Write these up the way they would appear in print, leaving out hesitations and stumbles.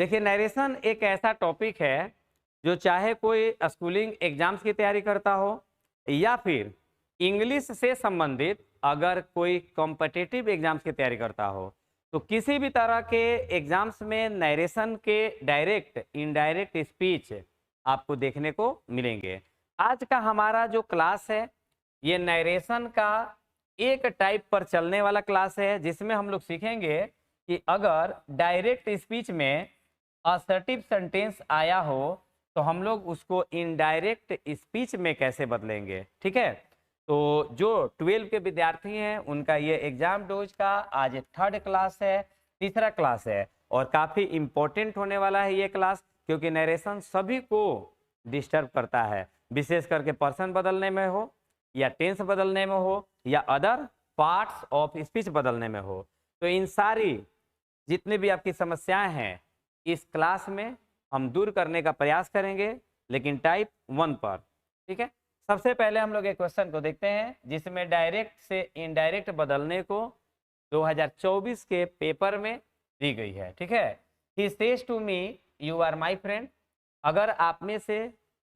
देखिए, नरेशन एक ऐसा टॉपिक है जो चाहे कोई स्कूलिंग एग्जाम्स की तैयारी करता हो या फिर इंग्लिश से संबंधित अगर कोई कॉम्पिटिटिव एग्जाम्स की तैयारी करता हो, तो किसी भी तरह के एग्जाम्स में नरेशन के डायरेक्ट इनडायरेक्ट स्पीच आपको देखने को मिलेंगे। आज का हमारा जो क्लास है ये नरेशन का एक टाइप पर चलने वाला क्लास है, जिसमें हम लोग सीखेंगे कि अगर डायरेक्ट स्पीच में असर्टिव सेंटेंस आया हो तो हम लोग उसको इनडायरेक्ट स्पीच में कैसे बदलेंगे। ठीक है, तो जो 12 के विद्यार्थी हैं उनका ये एग्जाम डोज का आज थर्ड क्लास है, तीसरा क्लास है और काफ़ी इम्पोर्टेंट होने वाला है ये क्लास, क्योंकि नरेशन सभी को डिस्टर्ब करता है, विशेष करके पर्सन बदलने में हो या टेंस बदलने में हो या अदर पार्ट्स ऑफ स्पीच बदलने में हो। तो इन सारी जितनी भी आपकी समस्याएं हैं इस क्लास में हम दूर करने का प्रयास करेंगे, लेकिन टाइप 1 पर। ठीक है, सबसे पहले हम लोग एक क्वेश्चन को देखते हैं जिसमें डायरेक्ट से इनडायरेक्ट बदलने को 2024 के पेपर में दी गई है। ठीक है, he says to me you are my friend. अगर आप में से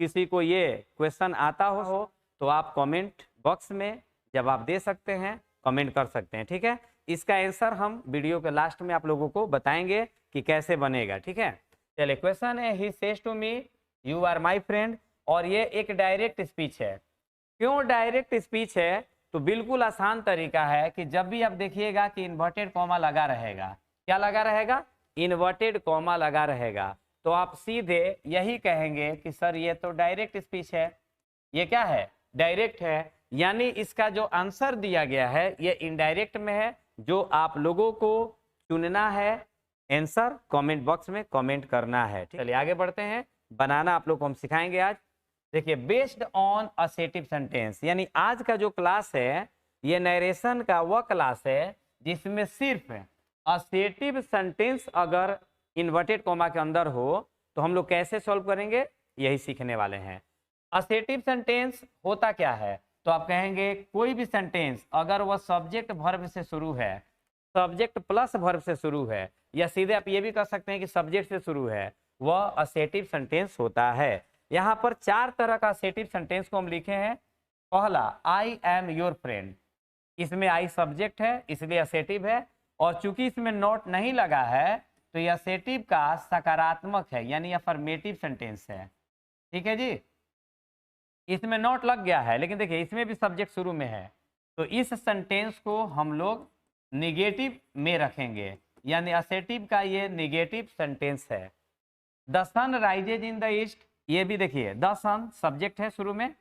किसी को ये क्वेश्चन आता हो तो आप कमेंट बॉक्स में जवाब दे सकते हैं, कमेंट कर सकते हैं। ठीक है, इसका आंसर हम वीडियो के लास्ट में आप लोगों को बताएंगे कि कैसे बनेगा। ठीक है, चलिए क्वेश्चन है he says to me you are my friend, और ये एक डायरेक्ट स्पीच है। क्यों डायरेक्ट स्पीच है? तो बिल्कुल आसान तरीका है कि जब भी आप देखिएगा कि इन्वर्टेड कॉमा लगा रहेगा, क्या लगा रहेगा? इन्वर्टेड कॉमा लगा रहेगा, तो आप सीधे यही कहेंगे कि सर ये तो डायरेक्ट स्पीच है। ये क्या है? डायरेक्ट है, यानी इसका जो आंसर दिया गया है ये इनडायरेक्ट में है, जो आप लोगों को चुनना है। आंसर कमेंट बॉक्स में कमेंट करना है। चलिए आगे बढ़ते हैं, बनाना आप लोग को हम सिखाएंगे आज। देखिए, बेस्ड ऑन असेटिव सेंटेंस, यानी आज का जो क्लास है ये नरेशन का वह क्लास है जिसमें सिर्फ असेटिव सेंटेंस अगर इन्वर्टेड कॉमा के अंदर हो तो हम लोग कैसे सॉल्व करेंगे यही सीखने वाले हैं। असेटिव सेंटेंस होता क्या है? तो आप कहेंगे कोई भी सेंटेंस अगर वह सब्जेक्ट वर्ब से शुरू है, सब्जेक्ट प्लस वर्ब से शुरू है, या सीधे आप ये भी कह सकते हैं कि सब्जेक्ट से शुरू है, वह असेटिव सेंटेंस होता है। यहाँ पर 4 तरह का असेटिव सेंटेंस को हम लिखे हैं। पहला, आई एम योर फ्रेंड, इसमें आई सब्जेक्ट है इसलिए असेटिव है, और चूंकि इसमें नॉट नहीं लगा है तो यह असेटिव का सकारात्मक है, यानी अफर्मेटिव सेंटेंस है। ठीक है जी, इसमें नॉट लग गया है लेकिन देखिए इसमें भी सब्जेक्ट शुरू में है, तो इस सेंटेंस को हम लोग निगेटिव में रखेंगे, यानी असेटिव का ये निगेटिव सेंटेंस है। The sun rises in the east, ये भी देखिए द सन सब्जेक्ट है शुरू में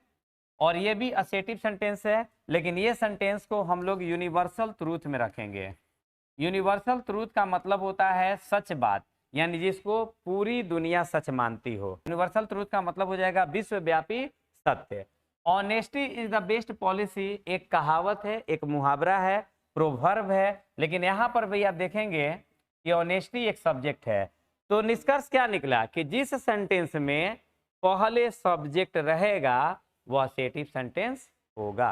और ये भी असेटिव सेंटेंस है, लेकिन ये सेंटेंस को हम लोग यूनिवर्सल ट्रूथ में रखेंगे। यूनिवर्सल ट्रूथ का मतलब होता है सच बात, यानी जिसको पूरी दुनिया सच मानती हो। यूनिवर्सल ट्रूथ का मतलब हो जाएगा विश्वव्यापी सत्य। Honesty is the best policy एक कहावत है, एक मुहावरा है, प्रोवर्ब है, लेकिन यहाँ पर भी आप देखेंगे कि ऑनेस्टी एक सब्जेक्ट है। तो निष्कर्ष क्या निकला कि जिस सेंटेंस में पहले सब्जेक्ट रहेगा वह असेटिव सेंटेंस होगा।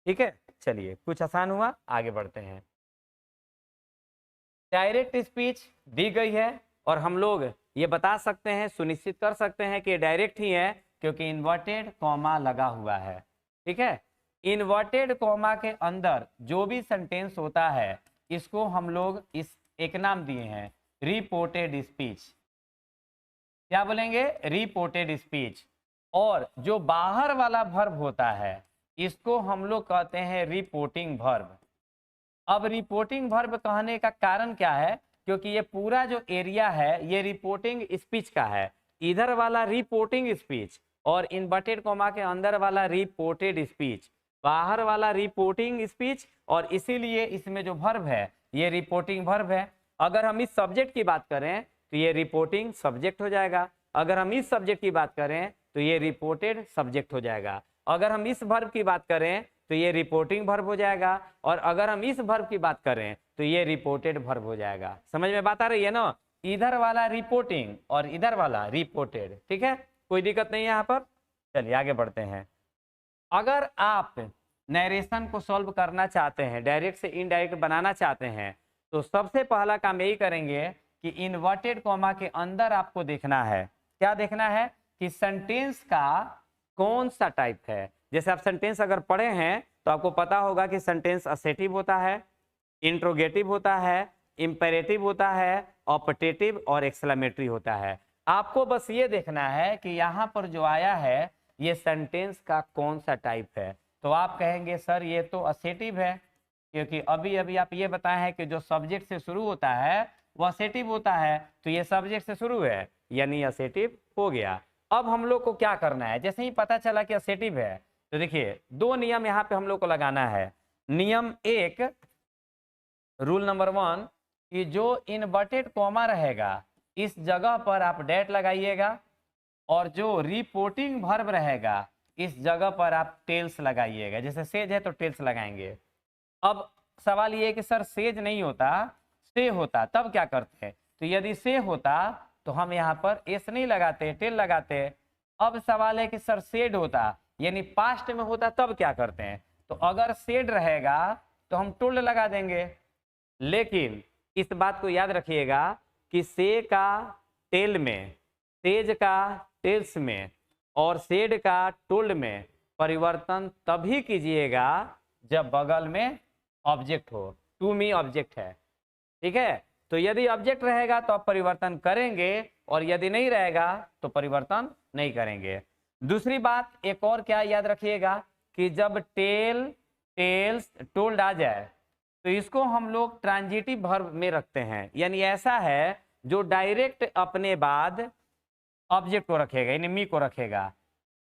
ठीक है, चलिए कुछ आसान हुआ, आगे बढ़ते हैं। डायरेक्ट स्पीच दी गई है और हम लोग ये बता सकते हैं, सुनिश्चित कर सकते हैं कि डायरेक्ट ही है क्योंकि इन्वर्टेड कॉमा लगा हुआ है। ठीक है, इन्वर्टेड कॉमा के अंदर जो भी सेंटेंस होता है इसको हम लोग इस एक नाम दिए हैं, रिपोर्टेड स्पीच। क्या बोलेंगे? Reported speech. और जो बाहर वाला वर्ब होता है इसको हम लोग कहते हैं रिपोर्टिंग वर्ब। अब रिपोर्टिंग वर्ब कहने का कारण क्या है? क्योंकि ये पूरा जो एरिया है ये रिपोर्टिंग स्पीच का है। इधर वाला रिपोर्टिंग स्पीच और इन्वर्टेड कॉमा के अंदर वाला रिपोर्टेड स्पीच, बाहर वाला रिपोर्टिंग स्पीच, और इसीलिए इसमें जो वर्ब है ये रिपोर्टिंग वर्ब है। अगर हम इस सब्जेक्ट की बात करें तो ये रिपोर्टिंग सब्जेक्ट हो जाएगा, अगर हम इस सब्जेक्ट की बात करें तो ये रिपोर्टेड सब्जेक्ट हो जाएगा, अगर हम इस वर्ब की बात करें तो ये रिपोर्टिंग वर्ब हो जाएगा, और अगर हम इस वर्ब की बात करें तो ये रिपोर्टेड वर्ब हो जाएगा। समझ में बात आ रही है ना? इधर वाला रिपोर्टिंग और इधर वाला रिपोर्टेड। ठीक है, कोई दिक्कत नहीं है यहाँ पर। चलिए आगे बढ़ते हैं। अगर आप नरेशन को सॉल्व करना चाहते हैं, डायरेक्ट से इनडायरेक्ट बनाना चाहते हैं, तो सबसे पहला काम यही करेंगे कि इन्वर्टेड कॉमा के अंदर आपको देखना है, क्या देखना है कि सेंटेंस का कौन सा टाइप है। जैसे आप सेंटेंस अगर पढ़े हैं तो आपको पता होगा कि सेंटेंस असेटिव होता है, इंट्रोगेटिव होता है, इंपेरेटिव होता है, ऑपटेटिव और एक्सक्लेमेटरी होता है। आपको बस ये देखना है कि यहाँ पर जो आया है ये सेंटेंस का कौन सा टाइप है। तो आप कहेंगे सर ये तो असेटिव है, क्योंकि अभी अभी आप ये बताए हैं कि जो सब्जेक्ट से शुरू होता है वो असेटिव होता है, तो ये सब्जेक्ट से शुरू है यानी असेटिव हो गया। अब हम लोग को क्या करना है, जैसे ही पता चला कि असेटिव है तो देखिए दो नियम यहाँ पे हम लोग को लगाना है। नियम एक, रूल नंबर 1, कि जो इन्वर्टेड कॉमा रहेगा इस जगह पर आप डैट लगाइएगा, और जो रिपोर्टिंग वर्ब रहेगा इस जगह पर आप टेल्स लगाइएगा। जैसे सेज है तो टेल्स लगाएंगे। अब सवाल ये है कि सर सेज नहीं होता, से होता, तब क्या करते हैं। तो यदि से होता तो हम यहाँ पर एस नहीं लगाते, टेल लगाते। अब सवाल है कि सर सेड होता यानी पास्ट में होता तब क्या करते हैं। तो अगर सेड रहेगा तो हम टोल्ड लगा देंगे, लेकिन इस बात को याद रखिएगा कि से का टेल में, सेज का टेल्स में और सेड का टोल्ड में परिवर्तन तभी कीजिएगा जब बगल में ऑब्जेक्ट हो। टू मी ऑब्जेक्ट है, ठीक है। तो यदि ऑब्जेक्ट रहेगा तो आप परिवर्तन करेंगे और यदि नहीं रहेगा तो परिवर्तन नहीं करेंगे। दूसरी बात एक और क्या याद रखिएगा कि जब टेल, टेल्स, टोल्ड आ जाए तो इसको हम लोग ट्रांजिटिव वर्ब में रखते हैं, यानी ऐसा है जो डायरेक्ट अपने बाद ऑब्जेक्ट को रखेगा यानी मी को रखेगा,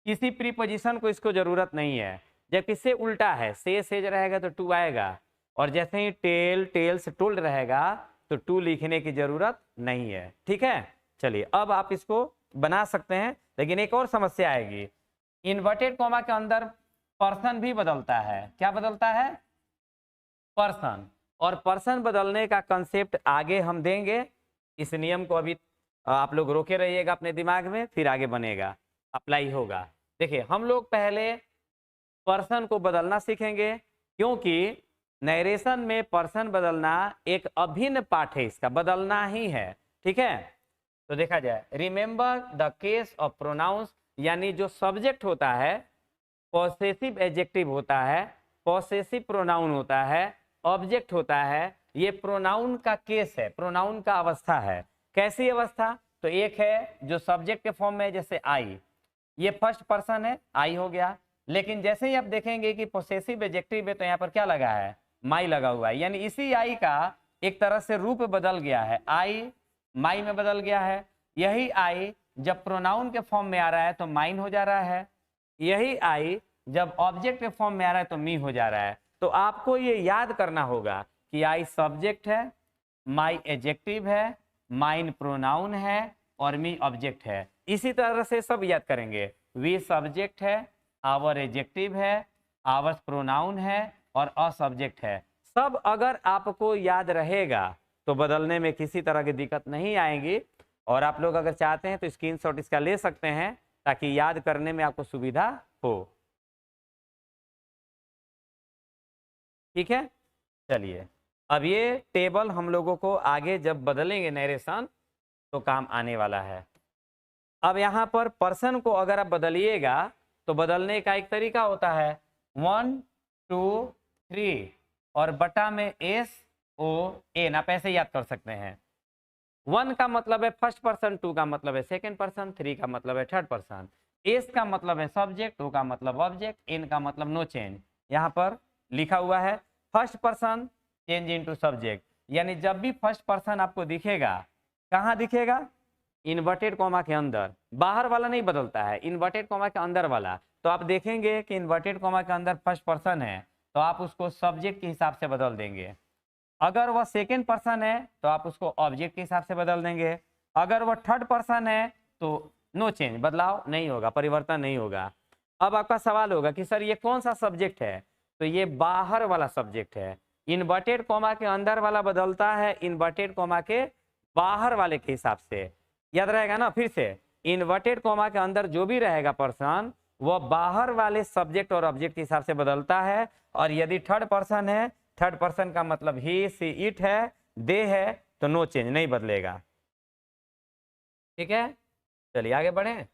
किसी प्रीपोजिशन को इसको जरूरत नहीं है। जबकि से उल्टा है, से सेज रहेगा तो टू आएगा, और जैसे ही टेल, टेल्स, टोल्ड रहेगा तो टू लिखने की जरूरत नहीं है, ठीक है। चलिए अब आप इसको बना सकते हैं, लेकिन एक और समस्या आएगी। इन्वर्टेड कॉमा के अंदर पर्सन भी बदलता है। क्या बदलता है? पर्सन। और पर्सन बदलने का कंसेप्ट आगे हम देंगे। इस नियम को अभी आप लोग रोके रहिएगा अपने दिमाग में, फिर आगे बनेगा, अप्लाई होगा। देखिए हम लोग पहले पर्सन को बदलना सीखेंगे, क्योंकि नरेशन में पर्सन बदलना एक अभिन्न पार्ट है, इसका बदलना ही है, ठीक है। तो देखा जाए, remember the case of pronouns, यानी जो सब्जेक्ट होता है पॉसेसिव एडजेक्टिव होता है, पॉसेसिव प्रोनाउन होता है, ऑब्जेक्ट होता है, ये प्रोनाउन का केस है, प्रोनाउन का अवस्था है। कैसी अवस्था? तो एक है जो सब्जेक्ट के फॉर्म में, जैसे आई, ये फर्स्ट पर्सन है, आई हो गया। लेकिन जैसे ही आप देखेंगे कि पॉसेसिव एडजेक्टिव है तो यहाँ पर क्या लगा है? माई लगा हुआ है, यानी इसी आई का एक तरह से रूप बदल गया है, आई माई में बदल गया है। यही आई जब प्रोनाउन के फॉर्म में आ रहा है तो माइन हो जा रहा है, यही आई जब ऑब्जेक्ट के फॉर्म में आ रहा है तो मी हो जा रहा है। तो आपको ये याद करना होगा कि आई सब्जेक्ट है, माई एडजेक्टिव है, माइन प्रोनाउन है और मी ऑब्जेक्ट है। इसी तरह से सब याद करेंगे। वी सब्जेक्ट है, आवर एडजेक्टिव है, आवर्स प्रोनाउन है और अ सब्जेक्ट है। सब अगर आपको याद रहेगा तो बदलने में किसी तरह की दिक्कत नहीं आएगी। और आप लोग अगर चाहते हैं तो स्क्रीनशॉट इसका ले सकते हैं ताकि याद करने में आपको सुविधा हो, ठीक है। चलिए अब ये टेबल हम लोगों को आगे जब बदलेंगे नरेशन तो काम आने वाला है। अब यहाँ पर पर्सन को अगर आप बदलिएगा तो बदलने का एक तरीका होता है 1 2 3 और बटा में एस ओ एन, आप ऐसे याद कर सकते हैं। 1 का मतलब है फर्स्ट पर्सन, 2 का मतलब है सेकंड पर्सन, 3 का मतलब है थर्ड पर्सन, एस का मतलब है सब्जेक्ट, ओ का मतलब ऑब्जेक्ट, एन का मतलब नो चेंज। यहाँ पर लिखा हुआ है first person change into subject, यानी जब भी फर्स्ट पर्सन आपको दिखेगा, कहाँ दिखेगा? इन्वर्टेड कॉमा के अंदर। बाहर वाला नहीं बदलता है, इन्वर्टेड कॉमा के अंदर वाला। तो आप देखेंगे कि इन्वर्टेड कॉमा के अंदर फर्स्ट पर्सन है तो आप उसको सब्जेक्ट के हिसाब से बदल देंगे। अगर वह सेकेंड पर्सन है तो आप उसको ऑब्जेक्ट के हिसाब से बदल देंगे। अगर वह थर्ड पर्सन है तो नो चेंज, बदलाव नहीं होगा, परिवर्तन नहीं होगा। अब आपका सवाल होगा कि सर ये कौन सा सब्जेक्ट है? तो ये बाहर वाला सब्जेक्ट है। इन्वर्टेड कॉमा के अंदर वाला बदलता है इन्वर्टेड कॉमा के बाहर वाले के हिसाब से। याद रहेगा ना? फिर से, इन्वर्टेड कॉमा के अंदर जो भी रहेगा पर्सन वह बाहर वाले सब्जेक्ट और ऑब्जेक्ट के हिसाब से बदलता है। और यदि थर्ड पर्सन है, थर्ड पर्सन का मतलब ही, सी, इट है, दे है, तो नो चेंज, नहीं बदलेगा। ठीक है, चलिए आगे बढ़ें।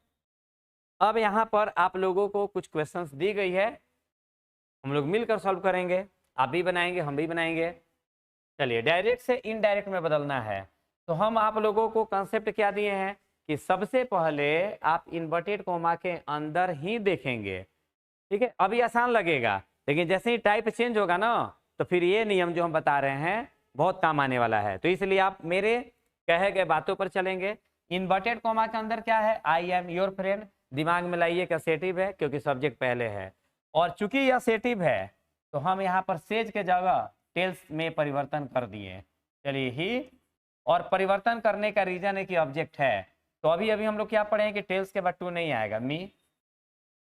अब यहाँ पर आप लोगों को कुछ क्वेश्चंस दी गई है, हम लोग मिलकर सॉल्व करेंगे, आप भी बनाएंगे हम भी बनाएंगे। चलिए, डायरेक्ट से इनडायरेक्ट में बदलना है, तो हम आप लोगों को कंसेप्ट क्या दिए हैं कि सबसे पहले आप इन्वर्टेड कोमा के अंदर ही देखेंगे। ठीक है, अभी आसान लगेगा, लेकिन जैसे ही टाइप चेंज होगा ना, तो फिर ये नियम जो हम बता रहे हैं बहुत काम आने वाला है। तो इसलिए आप मेरे कहे गए बातों पर चलेंगे। इन्वर्टेड कोमा के अंदर क्या है, आई एम योर फ्रेंड, दिमाग में लाइए कि सेटिव है क्योंकि सब्जेक्ट पहले है, और चूंकि यह सेटिव है तो हम यहाँ पर सेज के जगह टेल्स में परिवर्तन कर दिए। चलिए ही, और परिवर्तन करने का रीजन है कि ऑब्जेक्ट है, तो अभी अभी हम लोग क्या पढ़े हैं कि टेल्स के बाद टू नहीं आएगा, मी।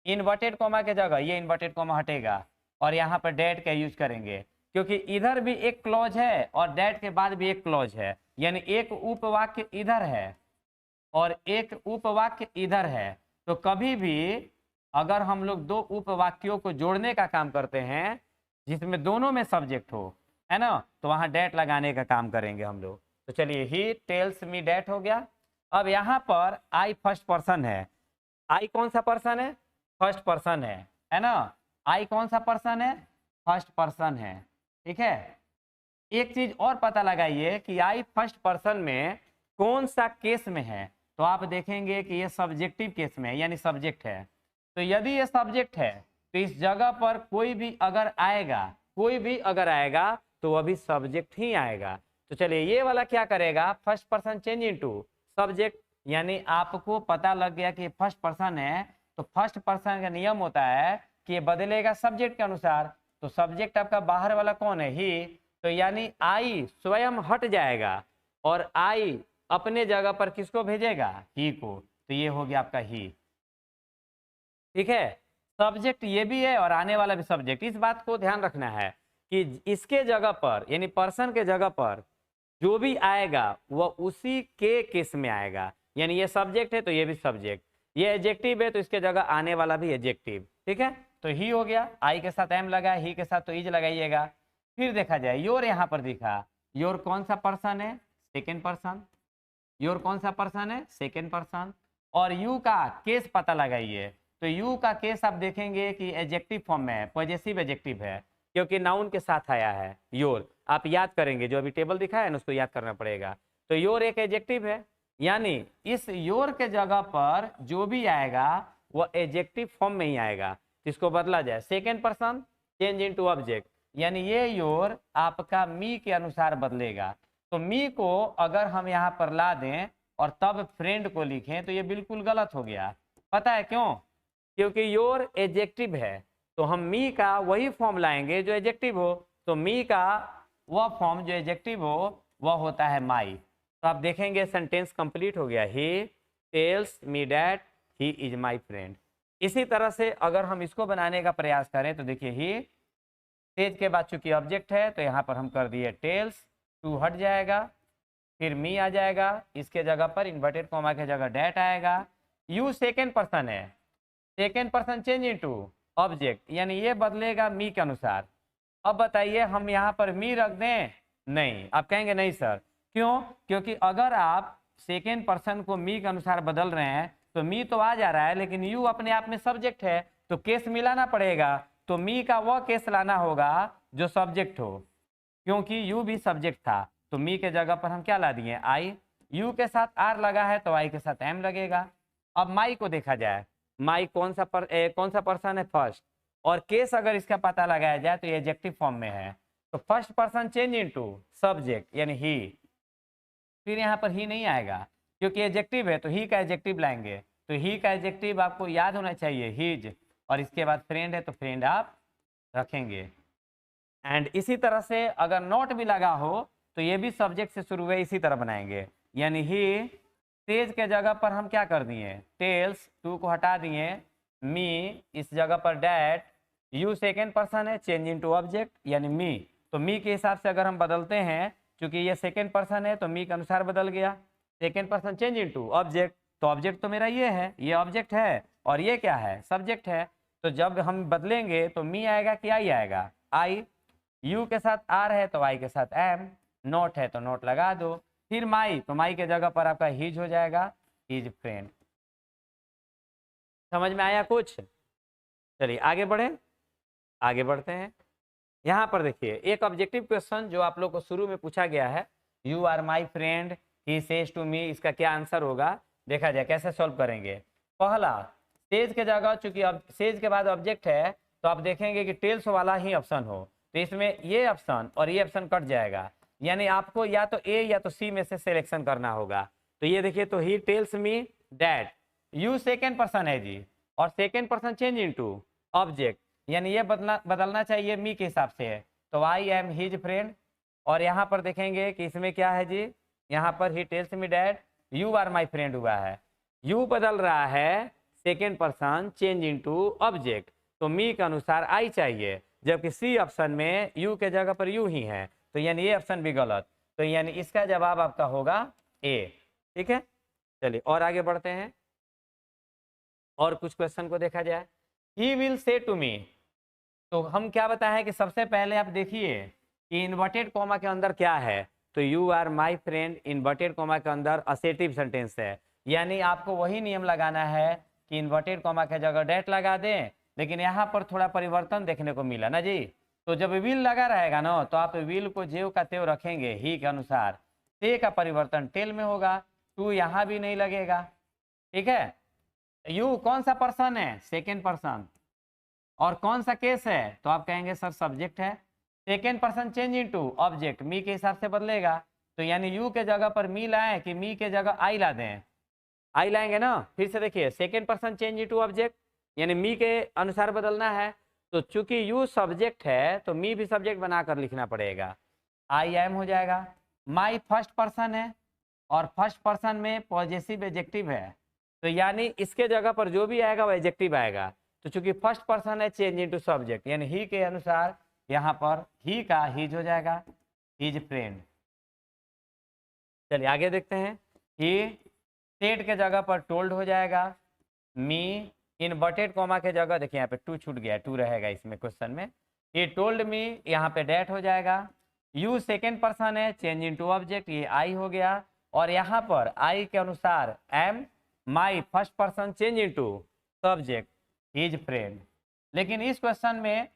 इन्वर्टेड कोमा के जगह ये इन्वर्टेड कोमा हटेगा और यहाँ पर डेट का यूज करेंगे, क्योंकि इधर भी एक क्लॉज है और डेट के बाद भी एक क्लॉज है, यानी एक उपवाक्य इधर है और एक उपवाक्य इधर है। तो कभी भी अगर हम लोग दो उपवाक्यों को जोड़ने का काम करते हैं जिसमें दोनों में सब्जेक्ट हो, है ना, तो वहां डेट लगाने का काम करेंगे हम लोग। तो चलिए, ही टेल्स मी डेट हो गया। अब यहाँ पर आई फर्स्ट पर्सन है, आई कौन सा पर्सन है, फर्स्ट पर्सन है ना, आई कौन सा पर्सन है, फर्स्ट पर्सन है। ठीक है, एक चीज और पता लगाइए कि आई फर्स्ट पर्सन में कौन सा केस में है, तो आप देखेंगे कि ये सब्जेक्टिव केस में है, यानी सब्जेक्ट है। तो यदि ये सब्जेक्ट है तो इस जगह पर कोई भी अगर आएगा, कोई भी अगर आएगा तो वह भी सब्जेक्ट ही आएगा। तो चलिए, ये वाला क्या करेगा, first person change into subject, यानी आपको पता लग गया कि फर्स्ट पर्सन है, तो फर्स्ट पर्सन का नियम होता है कि ये बदलेगा सब्जेक्ट के अनुसार। तो सब्जेक्ट आपका बाहर वाला कौन है, ही, तो यानी आई स्वयं हट जाएगा और आई अपने जगह पर किसको भेजेगा, ही को। तो ये हो गया आपका ही। ठीक है, सब्जेक्ट ये भी है और आने वाला भी सब्जेक्ट। इस बात को ध्यान रखना है कि इसके जगह पर यानी पर्सन के जगह पर जो भी आएगा वह उसी के केस में आएगा, यानी ये सब्जेक्ट है तो ये भी सब्जेक्ट, ये एडजेक्टिव है तो इसके जगह आने वाला भी एडजेक्टिव। ठीक है, तो ही हो गया, आई के साथ एम लगा, ही के साथ तो इज लगाइएगा। फिर देखा जाए, योर यहाँ पर दिखा, योर कौन सा पर्सन है, सेकेंड पर्सन, योर कौन सा पर्सन है, सेकेंड पर्सन, और यू का केस पता लगाइए। तो यू का केस आप देखेंगे कि एडजेक्टिव फॉर्म में है, पॉजेसिव एडजेक्टिव है, क्योंकि नाउन के साथ आया है योर। आप याद करेंगे, जो अभी टेबल दिखा है ना उसको याद करना पड़ेगा। तो योर एक एडजेक्टिव है, यानी इस योर के जगह पर जो भी आएगा वह एडजेक्टिव फॉर्म में ही आएगा। इसको बदला जाए, second person change into object, यानी ये योर आपका मी के अनुसार बदलेगा। तो मी को अगर हम यहाँ पर ला दें और तब फ्रेंड को लिखें तो ये बिल्कुल गलत हो गया। पता है क्यों, क्योंकि योर एडजेक्टिव है, तो हम मी का वही फॉर्म लाएंगे जो एडजेक्टिव हो। तो मी का वह फॉर्म जो एडजेक्टिव हो वह होता है माई। तो आप देखेंगे सेंटेंस कंप्लीट हो गया, ही tells me that he is my friend. इसी तरह से अगर हम इसको बनाने का प्रयास करें तो देखिए, ही तेज के बाद चूंकि ऑब्जेक्ट है तो यहाँ पर हम कर दिए टेल्स, टू हट जाएगा, फिर मी आ जाएगा, इसके जगह पर इन्वर्टेड कोमा के जगह डेट आएगा। यू सेकेंड पर्सन है, second person change into object, यानी ये बदलेगा मी के अनुसार। अब बताइए हम यहाँ पर मी रख दें, नहीं, आप कहेंगे नहीं सर, क्यों, क्योंकि अगर आप सेकेंड पर्सन को मी के अनुसार बदल रहे हैं तो मी तो आ जा रहा है, लेकिन यू अपने आप में सब्जेक्ट है, तो केस मिलाना पड़ेगा। तो मी का वह केस लाना होगा जो सब्जेक्ट हो, क्योंकि यू भी सब्जेक्ट था। तो मी के जगह पर हम क्या ला दिए, आई, यू के साथ आर लगा है तो आई के साथ एम लगेगा। अब माई को देखा जाए, माई कौन सा पर्सन है, फर्स्ट, और केस अगर इसका पता लगाया जाए तो ये एडजेक्टिव फॉर्म में है। तो first person change into subject यानी ही, फिर यहाँ पर ही नहीं आएगा क्योंकि एडजेक्टिव है, तो ही का एडजेक्टिव लाएंगे। तो ही का एडजेक्टिव आपको याद होना चाहिए, हीज, और इसके बाद फ्रेंड है तो फ्रेंड आप रखेंगे। एंड इसी तरह से अगर नॉट भी लगा हो तो ये भी सब्जेक्ट से शुरू है, इसी तरह बनाएंगे, यानी ही तेज के जगह पर हम क्या कर दिए, टेल्स, टू को हटा दिए, मी इस जगह पर डैट, यू सेकेंड पर्सन है चेंज इनटू ऑब्जेक्ट यानी मी। तो मी के हिसाब से अगर हम बदलते हैं, क्योंकि ये सेकेंड पर्सन है तो मी के अनुसार बदल गया, second person change into object, तो ऑब्जेक्ट तो मेरा ये है, ये ऑब्जेक्ट है और ये क्या है, सब्जेक्ट है। तो जब हम बदलेंगे तो मी आएगा कि आई आएगा, आई, यू के साथ आर है तो आई के साथ एम, नोट है तो नोट लगा दो, फिर माई, तो माई के जगह पर आपका हीज हो जाएगा, हिज फ्रेंड। समझ में आया कुछ? चलिए आगे बढ़े, आगे बढ़ते हैं। यहाँ पर देखिए एक ऑब्जेक्टिव क्वेश्चन जो आप लोग को शुरू में पूछा गया है, you are my friend he says to me, इसका क्या आंसर होगा देखा जाए कैसे सॉल्व करेंगे। पहला, सेज के जगह चूंकि अब सेज के बाद ऑब्जेक्ट है तो आप देखेंगे कि टेल्स वाला ही ऑप्शन हो, तो इसमें ये ऑप्शन और ये ऑप्शन कट जाएगा, यानी आपको या तो ए या तो सी में से सिलेक्शन करना होगा। तो ये देखिए, तो ही tells me that, you second person है जी, और second person change into object, यानी ये बदलना चाहिए मी के हिसाब से है, तो आई एम हिज फ्रेंड। और यहाँ पर देखेंगे कि इसमें क्या है जी, यहाँ पर he tells me that you are my friend हुआ है, यू बदल रहा है second person change into object, तो मी के अनुसार आई चाहिए, जबकि सी ऑप्शन में यू के जगह पर यू ही है, तो यानी ये ऑप्शन भी गलत, तो यानी इसका जवाब आपका होगा ए। ठीक है, चलिए और आगे बढ़ते हैं और कुछ क्वेश्चन को देखा जाए। He will say to me, तो हम क्या बताएं कि सबसे पहले आप देखिए कि इन्वर्टेड कॉमा के अंदर क्या है, तो you are my friend inverted comma के अंदर असेटिव सेंटेंस है, यानी आपको वही नियम लगाना है कि इन्वर्टेड कॉमा के जगह डेट लगा दें, लेकिन यहाँ पर थोड़ा परिवर्तन देखने को मिला ना जी, तो जब विल लगा रहेगा ना तो आप विल को जेव का तेव रखेंगे ही के अनुसार, से का परिवर्तन टेल में होगा, टू यहाँ भी नहीं लगेगा। ठीक है, यू कौन सा पर्सन है, सेकेंड पर्सन, और कौन सा केस है, तो आप कहेंगे सर सब्जेक्ट है, second person change into object me के हिसाब से बदलेगा, तो यानी यू के जगह पर मी लाएं कि मी के जगह आई ला दें, आई लाएंगे ना। फिर से देखिए second person change into object, यानी मी के अनुसार बदलना है, तो चूंकि यू सब्जेक्ट है तो मी भी सब्जेक्ट बनाकर लिखना पड़ेगा, आई एम हो जाएगा। माई फर्स्ट पर्सन है और फर्स्ट पर्सन में पॉजेसिव एडजेक्टिव है, तो यानी इसके जगह पर जो भी आएगा वो एडजेक्टिव आएगा, तो चूंकि फर्स्ट पर्सन है चेंज इनटू सब्जेक्ट, यानी ही के अनुसार यहाँ पर ही का हिज हो जाएगा, हिज फ्रेंड। चलिए आगे देखते हैं, ही सेड के जगह पर टोल्ड हो जाएगा, मी इनवर्टेड कॉमा के जगह देखिए यहाँ पे टू छूट गया, टू रहेगा इसमें क्वेश्चन में, ये टोल्ड मी यहाँ पे डेट हो जाएगा, यू सेकेंड पर्सन है चेंज इनटू ऑब्जेक्ट, ये आई हो गया, और यहाँ पर आई के अनुसार am my first person change into subject his friend. लेकिन इस क्वेश्चन में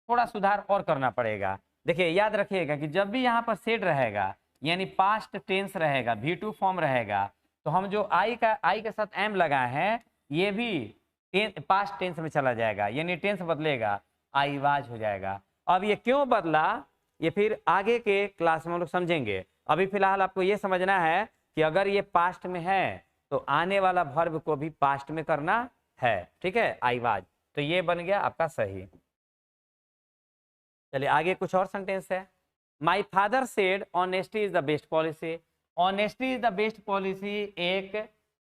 थोड़ा सुधार और करना पड़ेगा। देखिए याद रखिएगा कि जब भी यहाँ पर सेड रहेगा यानी पास्ट टेंस रहेगा, V2 फॉर्म रहेगा, तो हम जो आई के साथ एम लगाए हैं ये भी पास्ट टेंस में चला जाएगा, यानी टेंस बदलेगा, आई वाज हो जाएगा। अब ये क्यों बदला ये फिर आगे के क्लास में हम लोग समझेंगे, अभी फिलहाल आपको ये समझना है कि अगर ये पास्ट में है तो आने वाला वर्ब को भी पास्ट में करना है। ठीक है, आई वाज, तो ये बन गया आपका सही। चलिए आगे कुछ और सेंटेंस है, माई father said honesty is the best policy, honesty is the best policy एक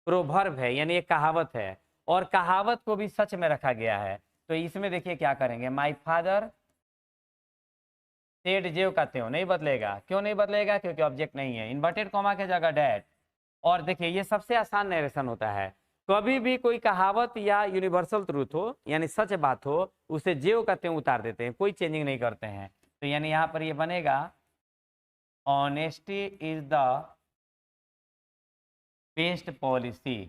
प्रोवर्ब है, यानी एक कहावत है, और कहावत को भी सच में रखा गया है, तो इसमें देखिए क्या करेंगे, माई फादर सेड जेव का त्यों नहीं बदलेगा, क्यों नहीं बदलेगा, क्योंकि ऑब्जेक्ट नहीं है, इन्वर्टेड कॉमा के जगह डैट। और देखिए ये सबसे आसान नरेशन होता है, कभी भी कोई कहावत या यूनिवर्सल ट्रूथ हो यानी सच बात हो उसे जेव का त्यों उतार देते हैं, कोई चेंजिंग नहीं करते हैं, तो यानी यहाँ पर ये बनेगा honesty is the best policy.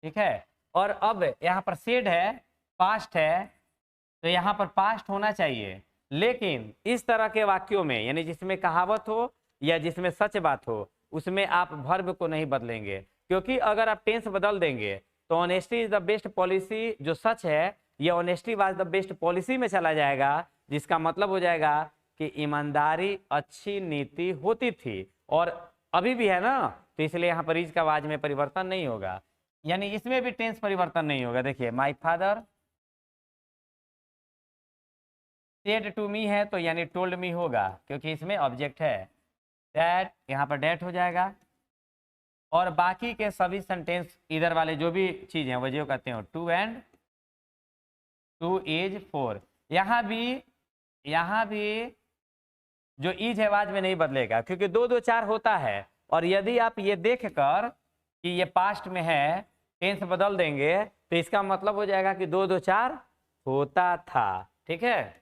ठीक है, और अब यहाँ पर सेड है, पास्ट है, तो यहाँ पर पास्ट होना चाहिए, लेकिन इस तरह के वाक्यों में यानी जिसमें कहावत हो या जिसमें सच बात हो उसमें आप वर्ब को नहीं बदलेंगे, क्योंकि अगर आप टेंस बदल देंगे तो honesty is the best policy जो सच है ये honesty was the best policy में चला जाएगा, जिसका मतलब हो जाएगा कि ईमानदारी अच्छी नीति होती थी, और अभी भी है ना, तो इसलिए यहाँ पर इज का आवाज में परिवर्तन नहीं होगा, यानी इसमें भी टेंस परिवर्तन नहीं होगा। देखिए my father said to me है तो यानी टोल्ड मी होगा, क्योंकि इसमें ऑब्जेक्ट है, दैट यहाँ पर डेट हो जाएगा, और बाकी के सभी सेंटेंस इधर वाले जो भी चीज हैं वो जो कहते हैं two and two is four, यहाँ भी जो इज है आवाज में नहीं बदलेगा, क्योंकि 2 2 4 होता है, और यदि आप ये देखकर कि ये पास्ट में है टेंस बदल देंगे तो इसका मतलब हो जाएगा कि 2 2 4 होता था। ठीक है,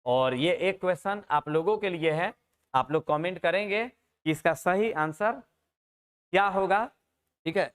और ये एक क्वेश्चन आप लोगों के लिए है, आप लोग कमेंट करेंगे कि इसका सही आंसर क्या होगा, ठीक है,